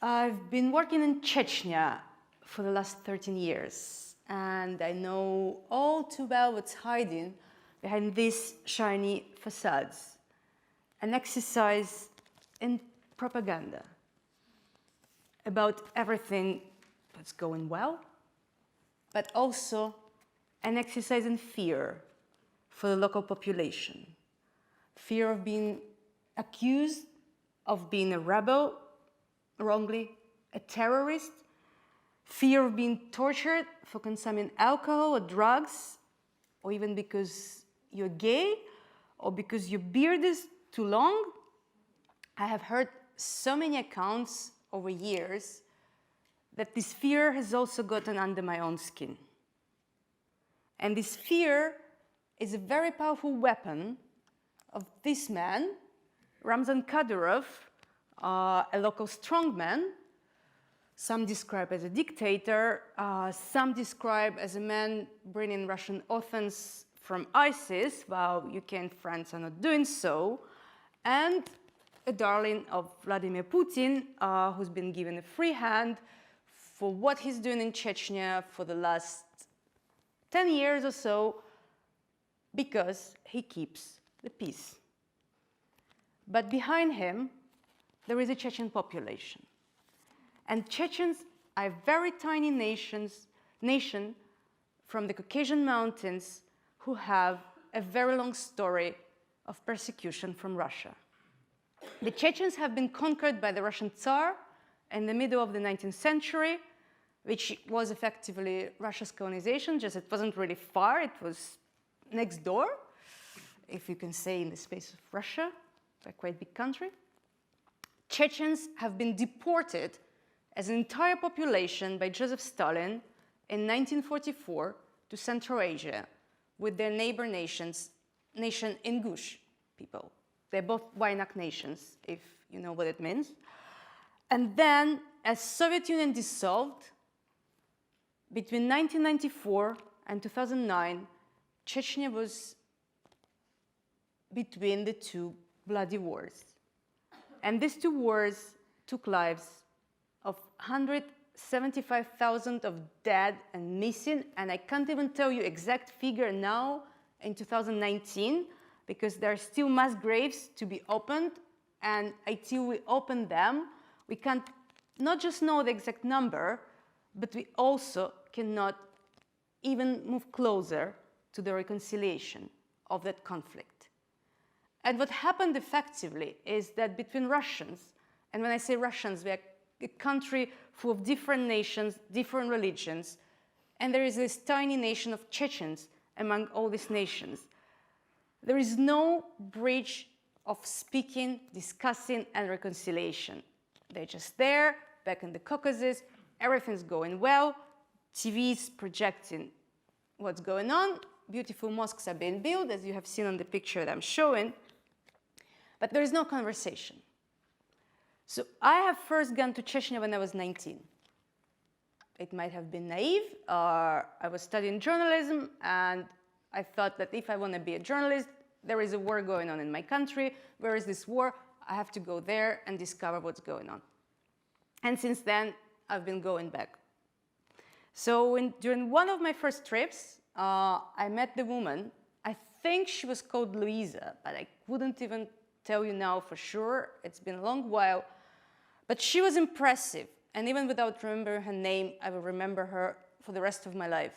I've been working in Chechnya for the last 13 years, and I know all too well what's hiding behind these shiny facades. An exercise in propaganda about everything that's going well, but also an exercise in fear for the local population. Fear of being accused of being a rebel, wrongly, a terrorist, fear of being tortured for consuming alcohol or drugs, or even because you're gay, or because your beard is too long. I have heard so many accounts over years that this fear has also gotten under my own skin. And this fear is a very powerful weapon of this man, Ramzan Kadyrov, a local strongman. Some describe as a dictator, some describe as a man bringing Russian orphans from ISIS, while UK and France are not doing so, and a darling of Vladimir Putin, who's been given a free hand for what he's doing in Chechnya for the last 10 years or so, because he keeps the peace. But behind him, there is a Chechen population. And Chechens are a very tiny nation from the Caucasian mountains who have a very long story of persecution from Russia. The Chechens have been conquered by the Russian Tsar in the middle of the 19th century, which was effectively Russia's colonization, just it wasn't really far, it was next door, if you can say in the space of Russia, a quite big country. Chechens have been deported as an entire population by Joseph Stalin in 1944 to Central Asia with their neighbor nation Ingush people. They're both Waynak nations, if you know what it means. And then, as Soviet Union dissolved, between 1994 and 2009, Chechnya was between the two bloody wars. And these two wars took lives of 175,000 of dead and missing, and I can't even tell you exact figure now in 2019, because there are still mass graves to be opened, and until we open them, we can't not just know the exact number, but we also cannot even move closer to the reconciliation of that conflict. And what happened effectively is that between Russians, and when I say Russians, we are a country full of different nations, different religions, and there is this tiny nation of Chechens among all these nations. There is no bridge of speaking, discussing, and reconciliation. They're just there, back in the Caucasus, everything's going well, TV's projecting what's going on, beautiful mosques are being built, as you have seen on the picture that I'm showing, but there is no conversation. So I have first gone to Chechnya when I was 19. It might have been naive, I was studying journalism, and I thought that if I want to be a journalist, there is a war going on in my country. Where is this war? I have to go there and discover what's going on. And since then, I've been going back. So during one of my first trips, I met the woman. I think she was called Louisa, but I couldn't even tell you now for sure. It's been a long while. But she was impressive. And even without remembering her name, I will remember her for the rest of my life.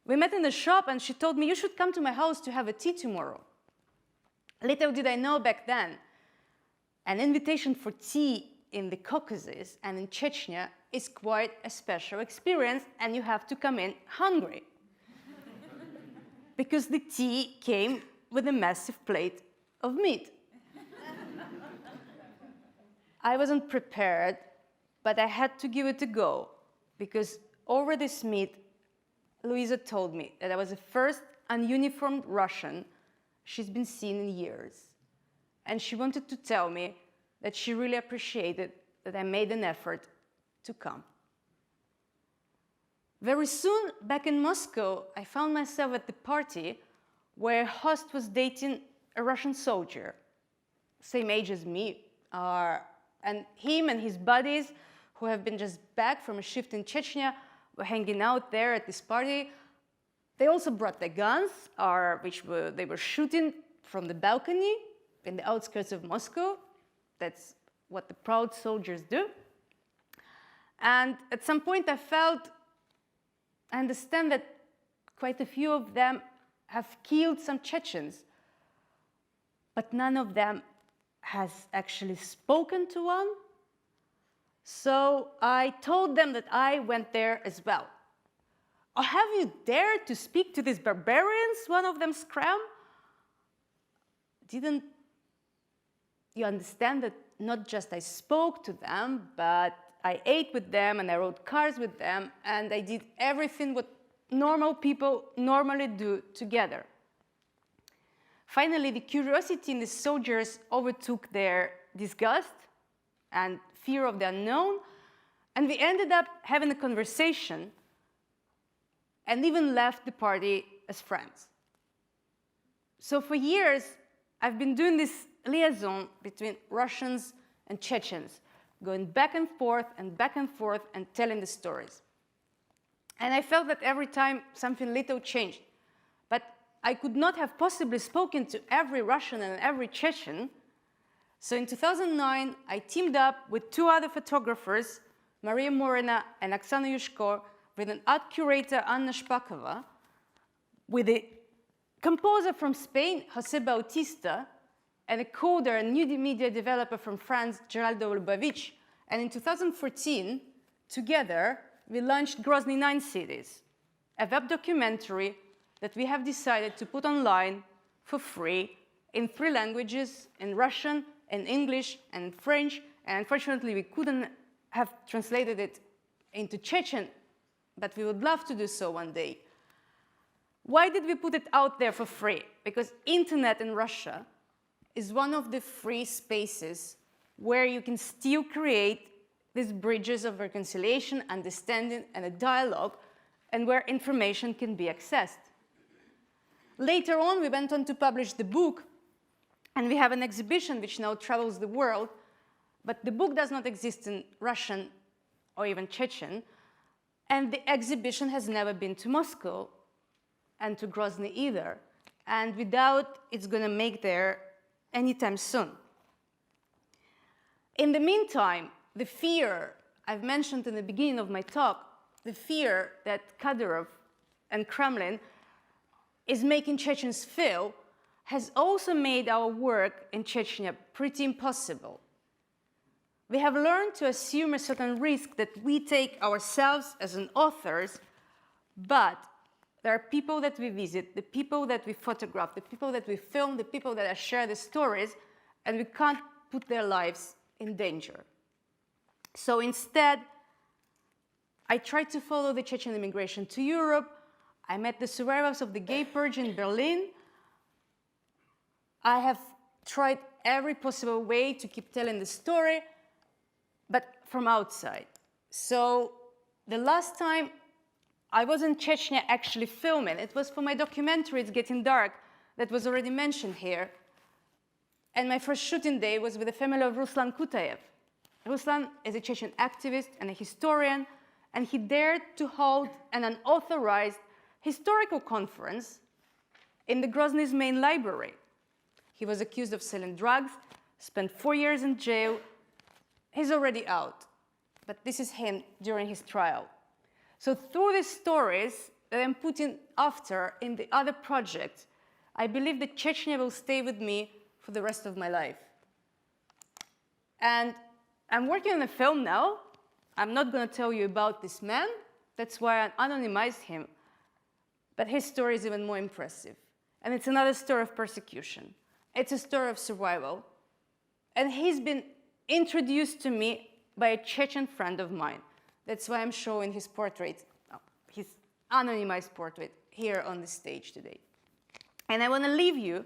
We met in the shop, and she told me, you should come to my house to have a tea tomorrow. Little did I know back then, an invitation for tea in the Caucasus and in Chechnya is quite a special experience, and you have to come in hungry. Because the tea came with a massive plate of meat. I wasn't prepared, but I had to give it a go, because over this meat, Louisa told me that I was the first ununiformed Russian she's been seen in years. And she wanted to tell me that she really appreciated that I made an effort to come. Very soon, back in Moscow, I found myself at the party where a host was dating a Russian soldier, same age as me, And him and his buddies, who have been just back from a shift in Chechnya, were hanging out there at this party. They also brought their guns, they were shooting from the balcony in the outskirts of Moscow. That's what the proud soldiers do. And at some point I understand that quite a few of them have killed some Chechens, but none of them has actually spoken to one. So I told them that I went there as well. "Oh, have you dared to speak to these barbarians?" one of them screamed. Didn't you understand that not just I spoke to them, but I ate with them and I rode cars with them and I did everything what normal people normally do together. Finally, the curiosity in the soldiers overtook their disgust and fear of the unknown, and we ended up having a conversation and even left the party as friends. So for years, I've been doing this liaison between Russians and Chechens, going back and forth and telling the stories. And I felt that every time something little changed. But I could not have possibly spoken to every Russian and every Chechen. So in 2009, I teamed up with two other photographers, Maria Morena and Oksana Yushko, with an art curator, Anna Shpakova, with a composer from Spain, José Bautista, and a coder and new media developer from France, Geraldo Lubavitch. And in 2014, together, we launched Grozny 9 Cities, a web documentary that we have decided to put online for free in 3 languages, in Russian, in English, and in French. And unfortunately, we couldn't have translated it into Chechen, but we would love to do so one day. Why did we put it out there for free? Because internet in Russia is one of the free spaces where you can still create these bridges of reconciliation, understanding, and a dialogue, and where information can be accessed. Later on, we went on to publish the book, and we have an exhibition which now travels the world, but the book does not exist in Russian or even Chechen, and the exhibition has never been to Moscow and to Grozny either, and we doubt it's going to make there anytime soon. In the meantime, the fear I've mentioned in the beginning of my talk, the fear that Kadyrov and Kremlin is making Chechens feel, has also made our work in Chechnya pretty impossible. We have learned to assume a certain risk that we take ourselves as an authors, but there are people that we visit, the people that we photograph, the people that we film, the people that share the stories, and we can't put their lives in danger. So instead, I tried to follow the Chechen immigration to Europe. I met the survivors of the gay purge in Berlin. I have tried every possible way to keep telling the story, but from outside. So the last time I was in Chechnya actually filming, it was for my documentary, It's Getting Dark, that was already mentioned here. And my first shooting day was with the family of Ruslan Kutayev. Ruslan is a Chechen activist and a historian, and he dared to hold an unauthorized historical conference in the Grozny's main library. He was accused of selling drugs, spent 4 years in jail. He's already out, but this is him during his trial. So through these stories that I'm putting after in the other projects, I believe that Chechnya will stay with me for the rest of my life. And I'm working on a film now. I'm not going to tell you about this man. That's why I anonymized him. But his story is even more impressive. And it's another story of persecution. It's a story of survival. And he's been introduced to me by a Chechen friend of mine. That's why I'm showing his portrait, his anonymized portrait, here on the stage today. And I want to leave you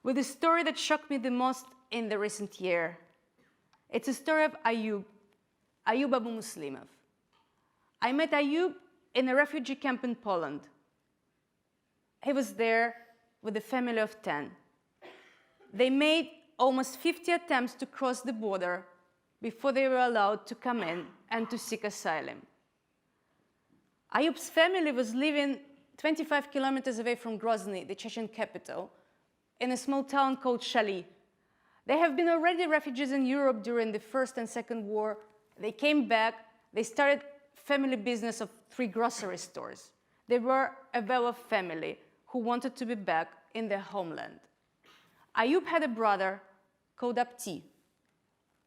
with a story that shocked me the most in the recent year. It's a story of Ayub Abu Muslimov. I met Ayub in a refugee camp in Poland. He was there with a family of 10. They made almost 50 attempts to cross the border before they were allowed to come in and to seek asylum. Ayub's family was living 25 kilometers away from Grozny, the Chechen capital, in a small town called Shali. They have been already refugees in Europe during the First and Second War. They came back. They started family business of 3 grocery stores. They were a well-off family who wanted to be back in their homeland. Ayub had a brother called Abti,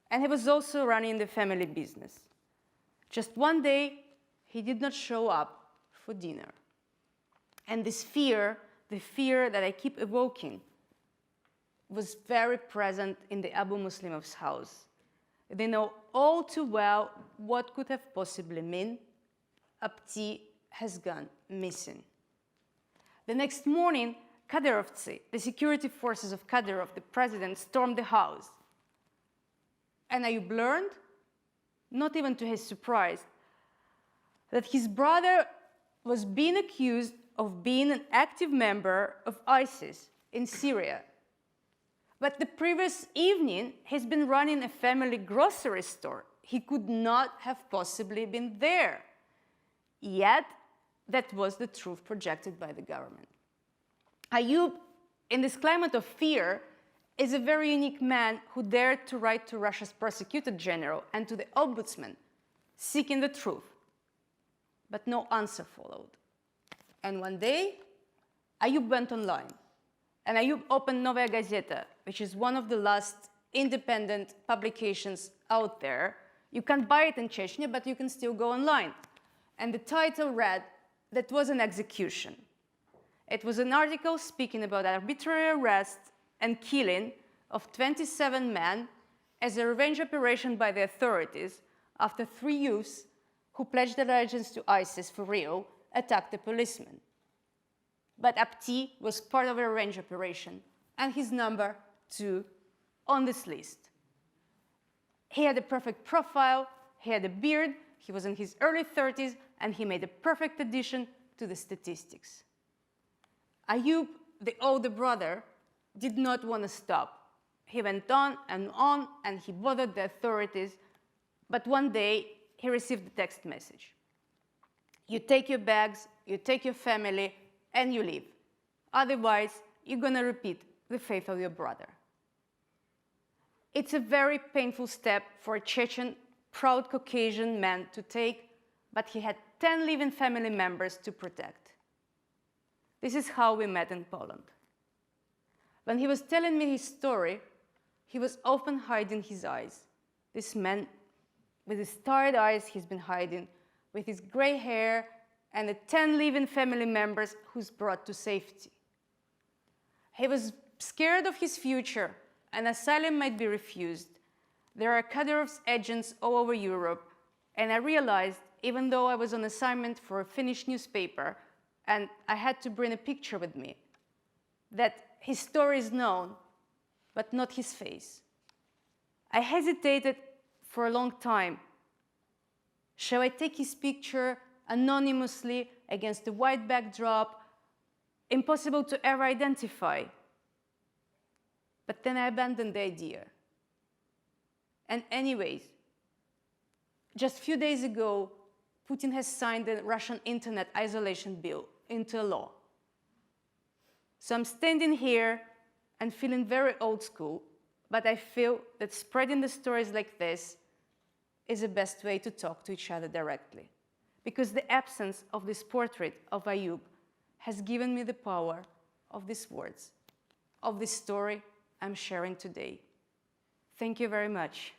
and he was also running the family business. Just one day, he did not show up for dinner. And this fear, the fear that I keep evoking, was very present in the Abu Muslimov's house. They know all too well what could have possibly meant. Abti has gone missing. The next morning, Kadyrovtsi, the security forces of Kadyrov, the president, stormed the house. And Ayub learned, not even to his surprise, that his brother was being accused of being an active member of ISIS in Syria. But the previous evening, he's been running a family grocery store. He could not have possibly been there. Yet, that was the truth projected by the government. Ayub, in this climate of fear, is a very unique man who dared to write to Russia's prosecutor general and to the ombudsman, seeking the truth. But no answer followed. And one day, Ayub went online. And Ayub opened Novaya Gazeta, which is one of the last independent publications out there. You can't buy it in Chechnya, but you can still go online. And the title read, "That was an execution." It was an article speaking about arbitrary arrest and killing of 27 men as a revenge operation by the authorities after 3 youths who pledged their allegiance to ISIS for real attacked a policeman. But Abti was part of a revenge operation, and he's number 2 on this list. He had a perfect profile, he had a beard, he was in his early 30s, and he made a perfect addition to the statistics. Ayub, the older brother, did not want to stop. He went on, and he bothered the authorities, but one day he received a text message. You take your bags, you take your family, and you leave. Otherwise, you're going to repeat the fate of your brother. It's a very painful step for a Chechen, proud Caucasian man to take, but he had 10 living family members to protect. This is how we met in Poland. When he was telling me his story, he was often hiding his eyes. This man, with his tired eyes, he's been hiding, with his gray hair, and the 10 living family members who's brought to safety. He was scared of his future, and asylum might be refused. There are Kadyrov's agents all over Europe, and I realized, even though I was on assignment for a Finnish newspaper, and I had to bring a picture with me, that his story is known, but not his face. I hesitated for a long time. Shall I take his picture anonymously against a white backdrop, impossible to ever identify? But then I abandoned the idea. And anyways, just a few days ago, Putin has signed the Russian internet isolation bill into law. So I'm standing here and feeling very old school, but I feel that spreading the stories like this is the best way to talk to each other directly. Because the absence of this portrait of Ayub has given me the power of these words, of this story I'm sharing today. Thank you very much.